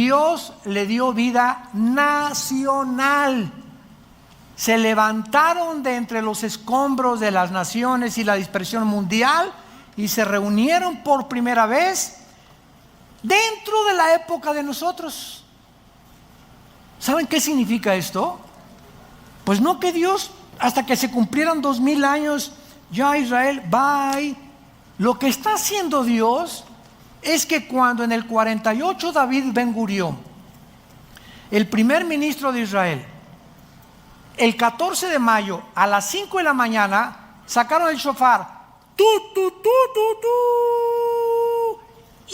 S1: Dios le dio vida nacional. Se levantaron de entre los escombros de las naciones y la dispersión mundial y se reunieron por primera vez dentro de la época de nosotros. ¿Saben qué significa esto? Pues no que Dios, hasta que se cumplieran 2000 años, ya Israel, bye. Lo que está haciendo Dios es que cuando en el 48 David Ben Gurión, el primer ministro de Israel, el 14 de mayo a las 5 de la mañana sacaron el shofar, tu, tu, tu, tu, tu,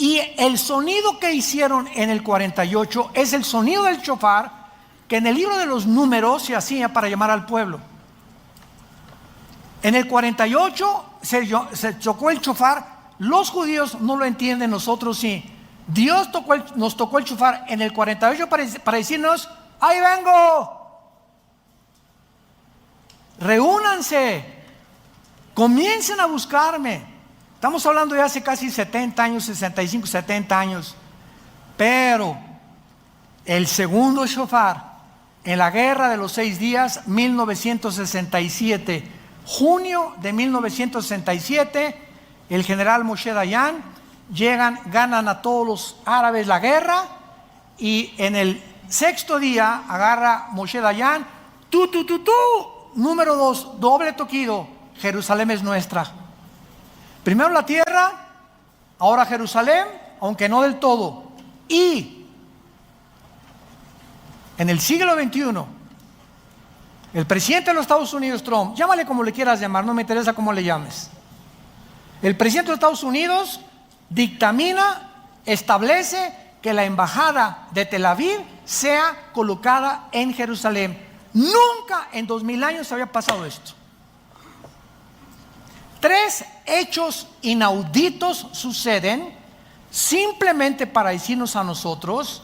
S1: y el sonido que hicieron en el 48 es el sonido del shofar que en el libro de los números se hacía para llamar al pueblo. En el 48 se tocó el shofar. Los judíos no lo entienden, nosotros sí. Dios nos tocó el shofar en el 48 para decirnos: ¡ahí vengo! Reúnanse, comiencen a buscarme. Estamos hablando de hace casi 70 años, 65, 70 años. Pero el segundo shofar en la guerra de los 6 días, 1967, junio de 1967, el general Moshe Dayan, ganan a todos los árabes la guerra, y en el 6º día agarra Moshe Dayan, número 2, doble toquido, Jerusalén es nuestra. Primero la tierra, ahora Jerusalén, aunque no del todo. Y en el siglo XXI, el presidente de los Estados Unidos, Trump, llámale como le quieras llamar, no me interesa cómo le llames. El presidente de los Estados Unidos dictamina, establece que la embajada de Tel Aviv sea colocada en Jerusalén. Nunca en 2000 años había pasado esto. 3 hechos inauditos suceden simplemente para decirnos a nosotros: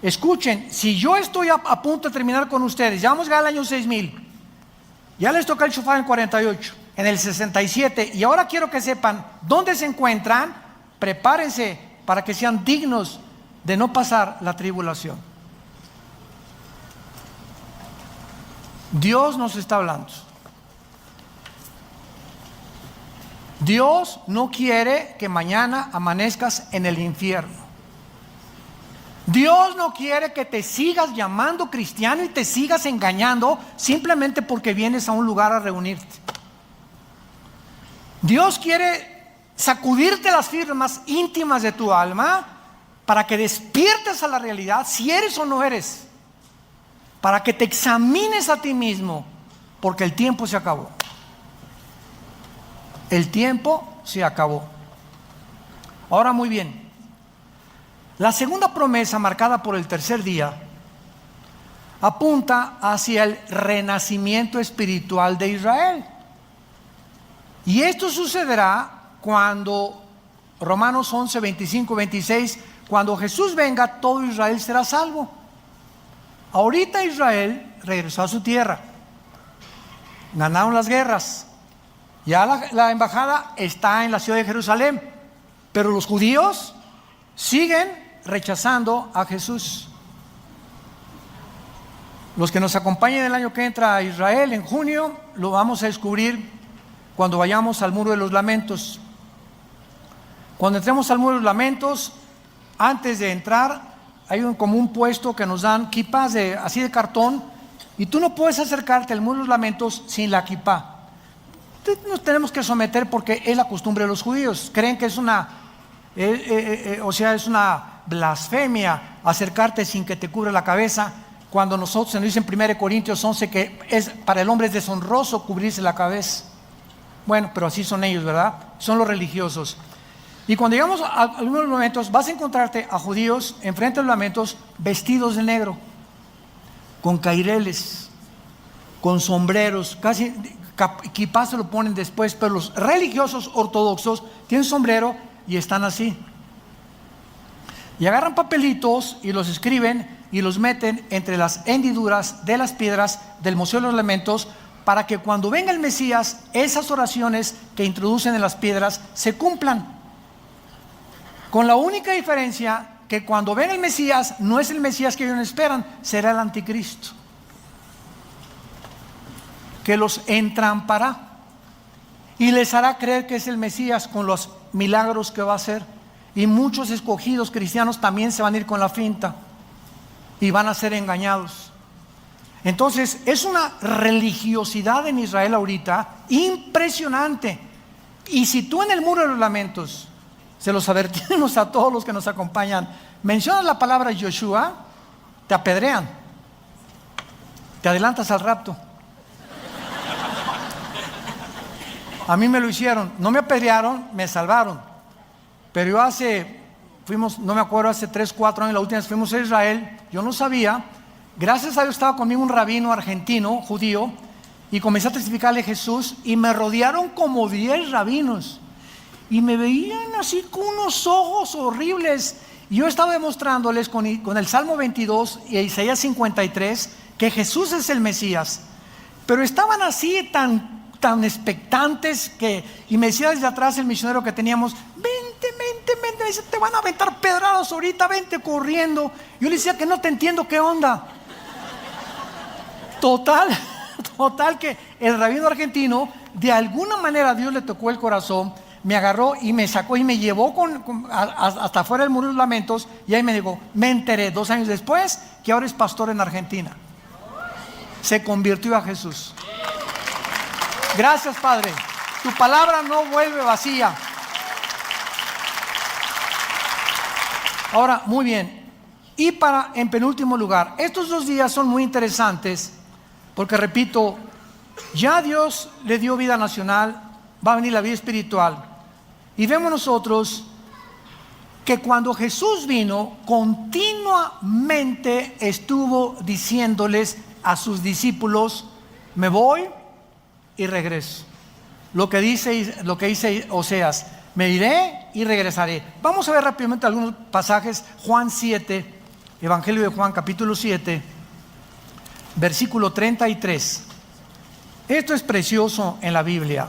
S1: escuchen, si yo estoy a punto de terminar con ustedes, ya vamos a llegar al año 6000, ya les toca el shofar en el 48, en el 67, y ahora quiero que sepan dónde se encuentran. Prepárense para que sean dignos de no pasar la tribulación. Dios nos está hablando. Dios no quiere que mañana amanezcas en el infierno. Dios no quiere que te sigas llamando cristiano y te sigas engañando simplemente porque vienes a un lugar a reunirte. Dios quiere sacudirte las fibras más íntimas de tu alma para que despiertes a la realidad si eres o no eres, para que te examines a ti mismo, porque el tiempo se acabó. El tiempo se acabó. Ahora, muy bien, la segunda promesa, marcada por el tercer día, apunta hacia el renacimiento espiritual de Israel. Y esto sucederá cuando, Romanos 11, 25, 26, cuando Jesús venga, todo Israel será salvo. Ahorita Israel regresó a su tierra, ganaron las guerras, ya la embajada está en la ciudad de Jerusalén, pero los judíos siguen rechazando a Jesús. Los que nos acompañen el año que entra a Israel en junio, lo vamos a descubrir cuando vayamos al Muro de los Lamentos. Cuando entremos al Muro de los Lamentos, antes de entrar hay como un puesto que nos dan kippahs así de cartón, y tú no puedes acercarte al Muro de los Lamentos sin la kippah. Nos tenemos que someter porque es la costumbre de los judíos. Creen que es es una blasfemia acercarte sin que te cubra la cabeza, cuando nosotros se nos dice en 1 Corintios 11 que para el hombre es deshonroso cubrirse la cabeza. Bueno, pero así son ellos, ¿verdad? Son los religiosos. Y cuando llegamos a algunos lamentos, vas a encontrarte a judíos enfrente de los lamentos vestidos de negro, con caireles, con sombreros, casi kippah se lo ponen después, pero los religiosos ortodoxos tienen sombrero y están así. Y agarran papelitos y los escriben y los meten entre las hendiduras de las piedras del Museo de los Lamentos, para que cuando venga el Mesías, esas oraciones que introducen en las piedras se cumplan. Con la única diferencia que cuando ven el Mesías, no es el Mesías que ellos esperan, será el anticristo, que los entrampará y les hará creer que es el Mesías con los milagros que va a hacer. Y muchos escogidos cristianos también se van a ir con la finta y van a ser engañados. Entonces es una religiosidad en Israel ahorita impresionante. Y si tú en el muro de los lamentos, se los advertimos a todos los que nos acompañan, mencionas la palabra Yoshua, te apedrean, te adelantas al rapto. A mí me lo hicieron, no me apedrearon, me salvaron. Pero yo no me acuerdo, hace 3, 4 años, la última vez fuimos a Israel, yo no sabía. Gracias a Dios estaba conmigo un rabino argentino, judío, y comencé a testificarle a Jesús, y me rodearon como 10 rabinos, y me veían así con unos ojos horribles. Y yo estaba demostrándoles con el Salmo 22 y Isaías 53 que Jesús es el Mesías, pero estaban así tan expectantes y me decía desde atrás el misionero que teníamos, vente, me dice, te van a aventar pedradas ahorita, vente corriendo. Yo le decía que no te entiendo, ¿qué onda? Total que el rabino argentino, de alguna manera Dios le tocó el corazón, me agarró y me sacó y me llevó hasta afuera del muro de los lamentos, y ahí me dijo, me enteré 2 años después que ahora es pastor en Argentina. Se convirtió a Jesús. Gracias, Padre. Tu palabra no vuelve vacía. Ahora, muy bien. Y en penúltimo lugar, estos 2 días son muy interesantes porque, repito, ya Dios le dio vida nacional, va a venir la vida espiritual. Y vemos nosotros que cuando Jesús vino, continuamente estuvo diciéndoles a sus discípulos, me voy y regreso. Lo que dice Oseas, me iré y regresaré. Vamos a ver rápidamente algunos pasajes. Juan 7, Evangelio de Juan capítulo 7, versículo 33. Esto es precioso en la Biblia.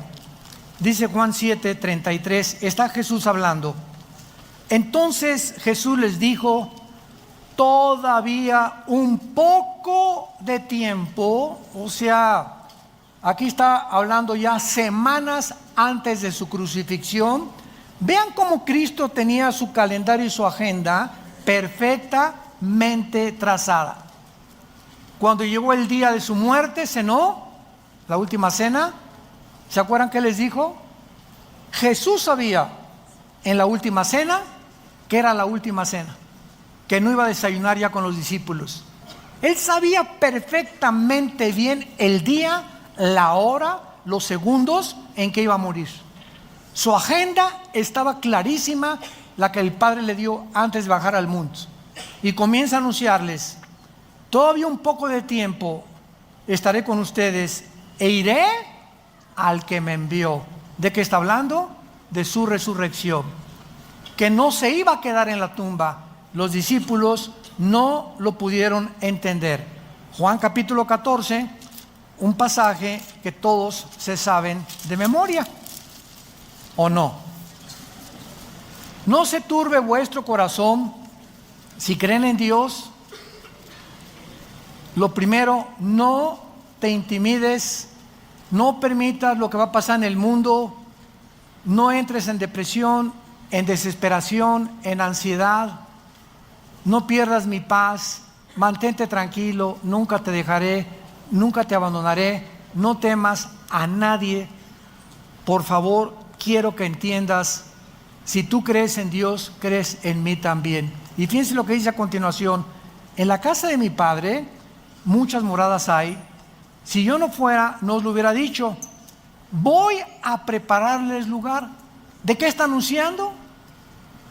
S1: Dice Juan 7, 33, está Jesús hablando. Entonces Jesús les dijo, todavía un poco de tiempo, o sea, aquí está hablando ya semanas antes de su crucifixión. Vean cómo Cristo tenía su calendario y su agenda perfectamente trazada. Cuando llegó el día de su muerte, cenó, la última cena. ¿Se acuerdan qué les dijo? Jesús sabía en la última cena que era la última cena, que no iba a desayunar ya con los discípulos. Él sabía perfectamente bien el día, la hora, los segundos en que iba a morir. Su agenda estaba clarísima, la que el Padre le dio antes de bajar al mundo. Y comienza a anunciarles, todavía un poco de tiempo estaré con ustedes e iré al que me envió. ¿De qué está hablando? De su resurrección, que no se iba a quedar en la tumba. Los discípulos no lo pudieron entender. Juan capítulo 14, un pasaje que todos se saben de memoria, ¿o no? No se turbe vuestro corazón. Si creen en Dios, lo primero, no te intimides, no permitas lo que va a pasar en el mundo, no entres en depresión, en desesperación, en ansiedad, no pierdas mi paz, mantente tranquilo, nunca te dejaré, nunca te abandonaré, no temas a nadie. Por favor, quiero que entiendas, si tú crees en Dios, crees en mí también. Y fíjense lo que dice a continuación, en la casa de mi Padre muchas moradas hay, si yo no fuera, no os lo hubiera dicho, voy a prepararles lugar. ¿De qué está anunciando?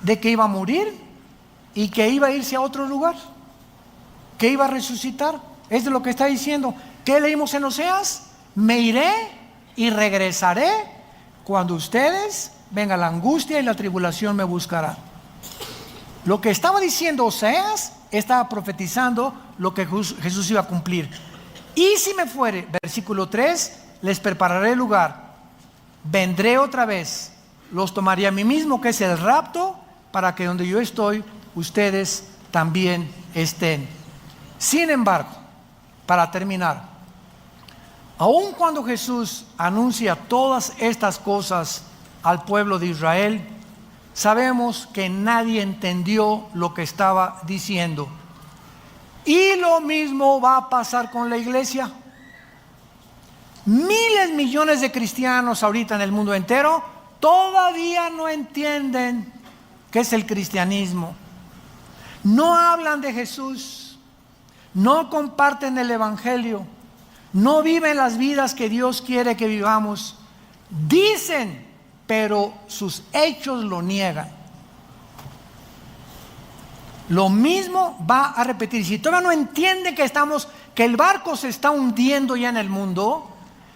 S1: De que iba a morir y que iba a irse a otro lugar, que iba a resucitar. Es de lo que está diciendo. ¿Qué leímos en Oseas? Me iré y regresaré cuando ustedes venga la angustia y la tribulación me buscarán. Lo que estaba diciendo Oseas estaba profetizando lo que Jesús iba a cumplir. Y si me fuere, versículo 3, les prepararé lugar, vendré otra vez, los tomaré a mí mismo, que es el rapto, para que donde yo estoy, ustedes también estén. Sin embargo, para terminar, aun cuando Jesús anuncia todas estas cosas al pueblo de Israel, sabemos que nadie entendió lo que estaba diciendo. Y lo mismo va a pasar con la iglesia. Miles, millones de cristianos ahorita en el mundo entero todavía no entienden qué es el cristianismo. No hablan de Jesús, no comparten el evangelio, no viven las vidas que Dios quiere que vivamos. Dicen, pero sus hechos lo niegan. Lo mismo va a repetir. Si todavía no entienden que el barco se está hundiendo ya en el mundo,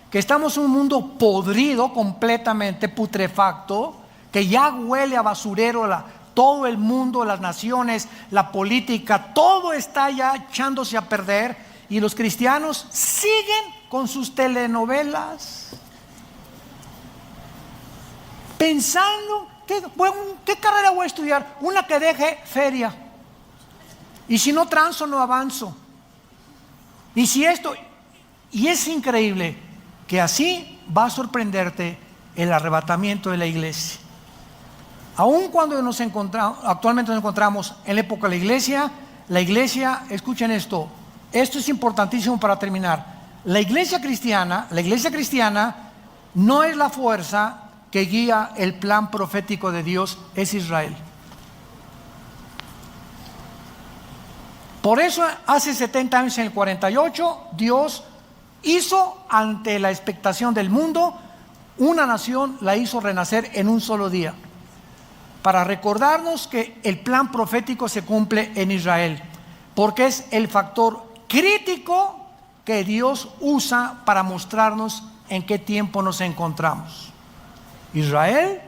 S1: que estamos en un mundo podrido, completamente putrefacto, que ya huele a basurero, todo el mundo, las naciones, la política, todo está ya echándose a perder, y los cristianos siguen con sus telenovelas, pensando, ¿qué carrera voy a estudiar? Una que deje feria, y si no transo no avanzo, y si esto, y es increíble que así va a sorprenderte el arrebatamiento de la iglesia. Aun cuando actualmente nos encontramos en la época de la iglesia, escuchen esto es importantísimo para terminar. La iglesia cristiana no es la fuerza que guía el plan profético de Dios, es Israel. Por eso hace 70 años, en el 48, Dios hizo, ante la expectación del mundo, una nación, la hizo renacer en un solo día, para recordarnos que el plan profético se cumple en Israel, porque es el factor crítico que Dios usa para mostrarnos en qué tiempo nos encontramos. Israel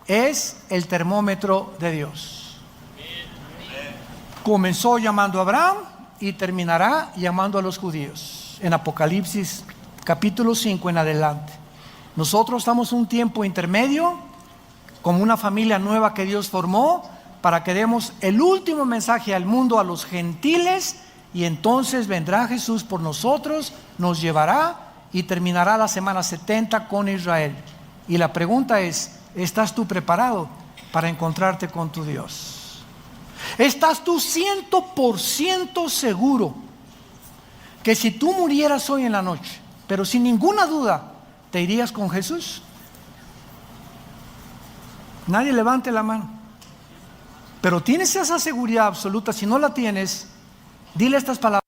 S1: es el termómetro de Dios. Comenzó llamando a Abraham y terminará llamando a los judíos en Apocalipsis capítulo 5 en adelante. Nosotros estamos en un tiempo intermedio, como una familia nueva que Dios formó, para que demos el último mensaje al mundo, a los gentiles, y entonces vendrá Jesús por nosotros, nos llevará y terminará la semana 70 con Israel. Y la pregunta es, ¿estás tú preparado para encontrarte con tu Dios? ¿Estás tú 100% seguro que si tú murieras hoy en la noche, pero sin ninguna duda, te irías con Jesús? Nadie levante la mano. Pero tienes esa seguridad absoluta. Si no la tienes, dile estas palabras.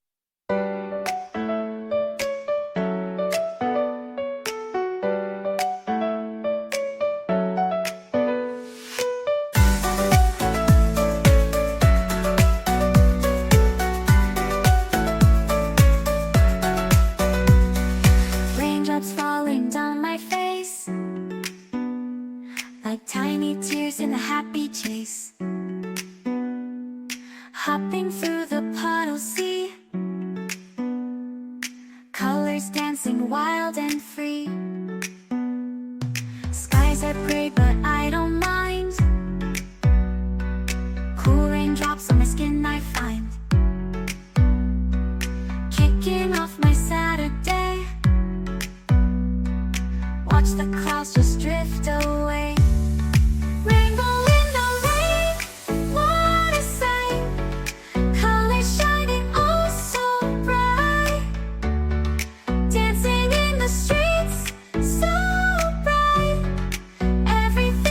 S2: Raindrops falling down my face, like tiny tears in a happy chase. Hopping through the puddle sea, colors dancing wild and free. Skies are gray but I don't mind, cool raindrops on my skin I find. Kicking off my Saturday, watch the clouds just drift away. Rainbow in the rain, what a sight. Colors shining oh so bright, dancing in the streets so bright. Everything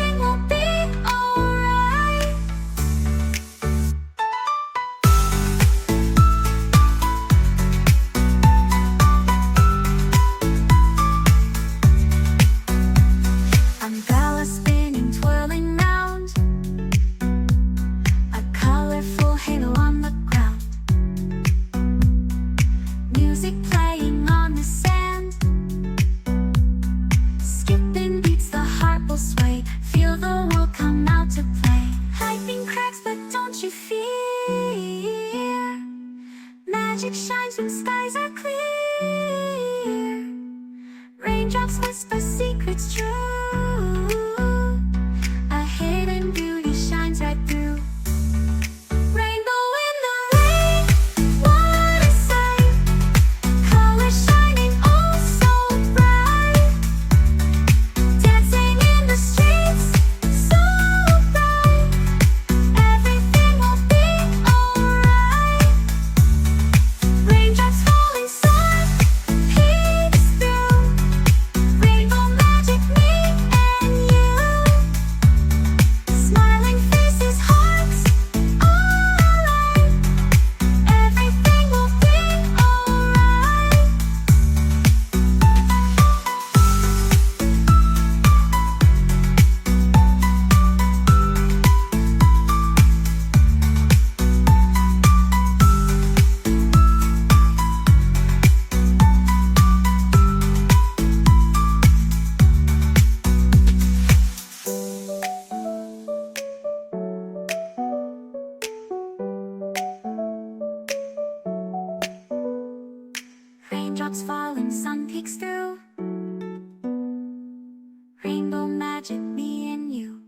S2: Rainbow magic, me and you.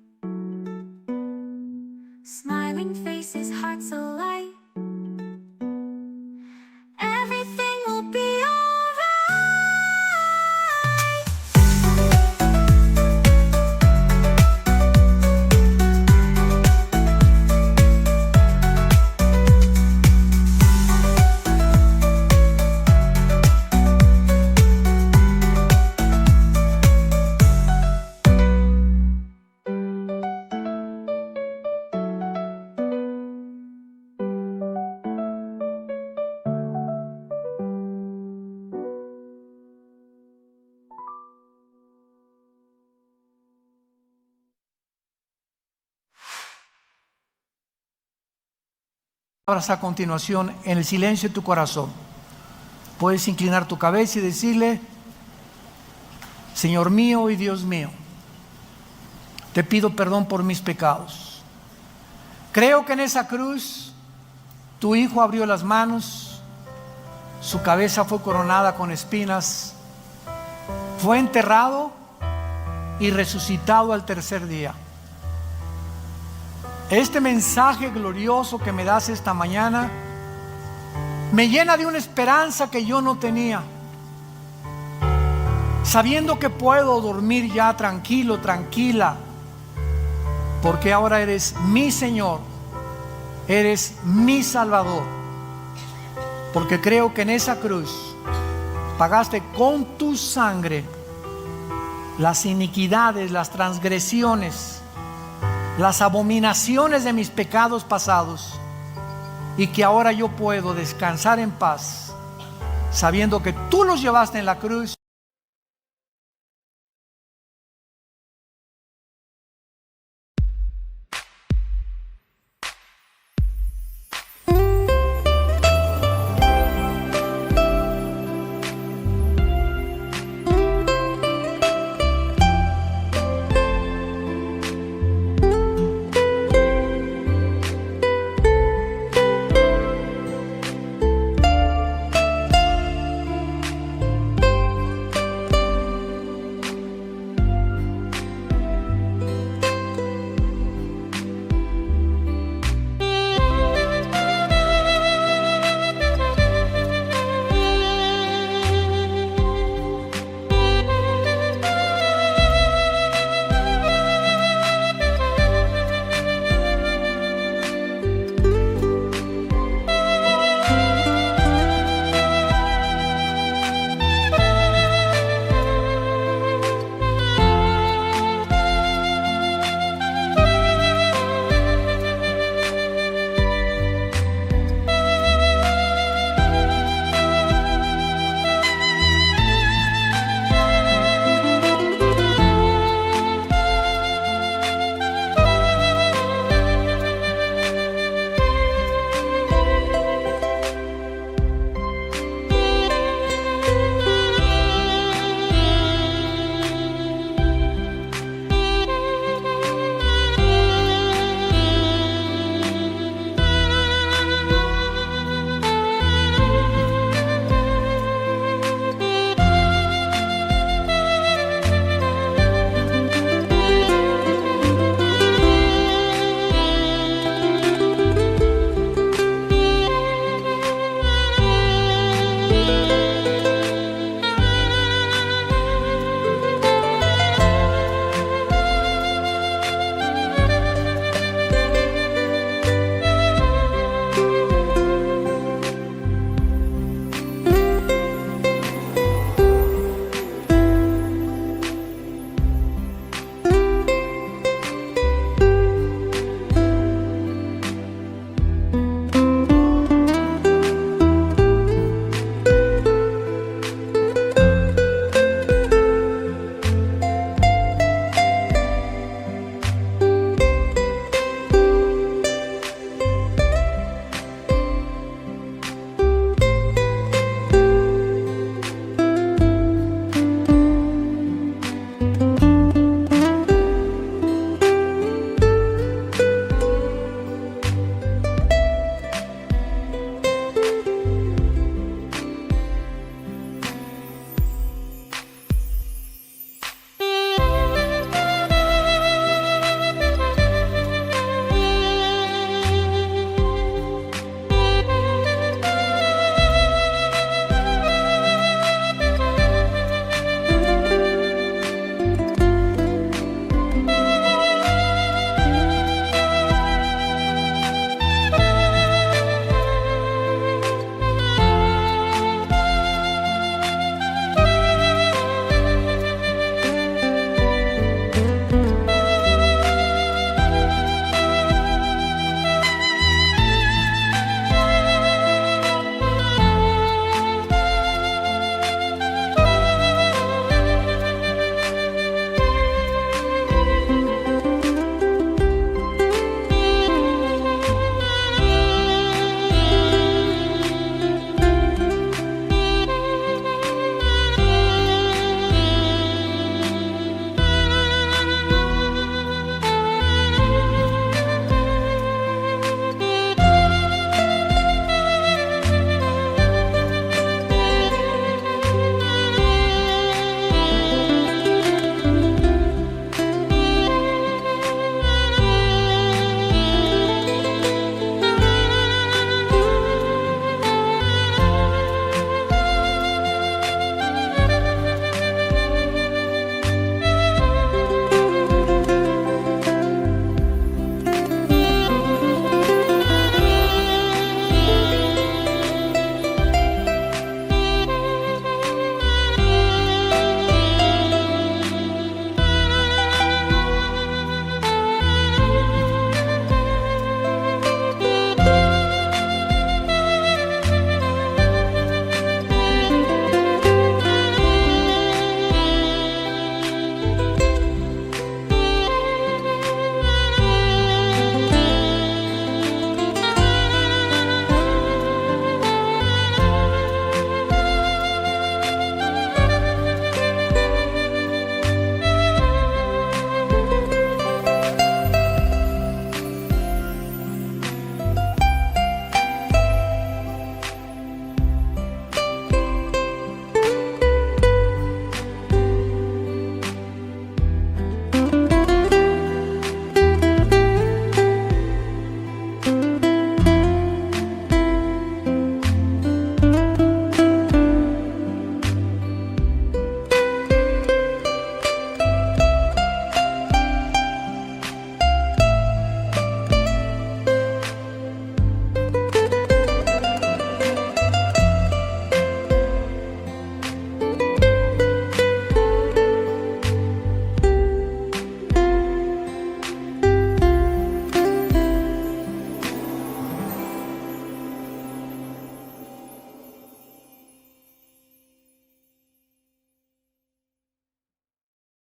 S2: Smiling faces, hearts alight. Everything will be alright.
S1: A continuación, en el silencio de tu corazón, puedes inclinar tu cabeza y decirle: Señor mío y Dios mío, te pido perdón por mis pecados. Creo que en esa cruz tu Hijo abrió las manos, su cabeza fue coronada con espinas, fue enterrado y resucitado al tercer día. Este mensaje glorioso que me das esta mañana me llena de una esperanza que yo no tenía, sabiendo que puedo dormir ya tranquilo, tranquila, porque ahora eres mi Señor, eres mi Salvador, porque creo que en esa cruz pagaste con tu sangre las iniquidades, las transgresiones, las abominaciones de mis pecados pasados, y que ahora yo puedo descansar en paz sabiendo que tú los llevaste en la cruz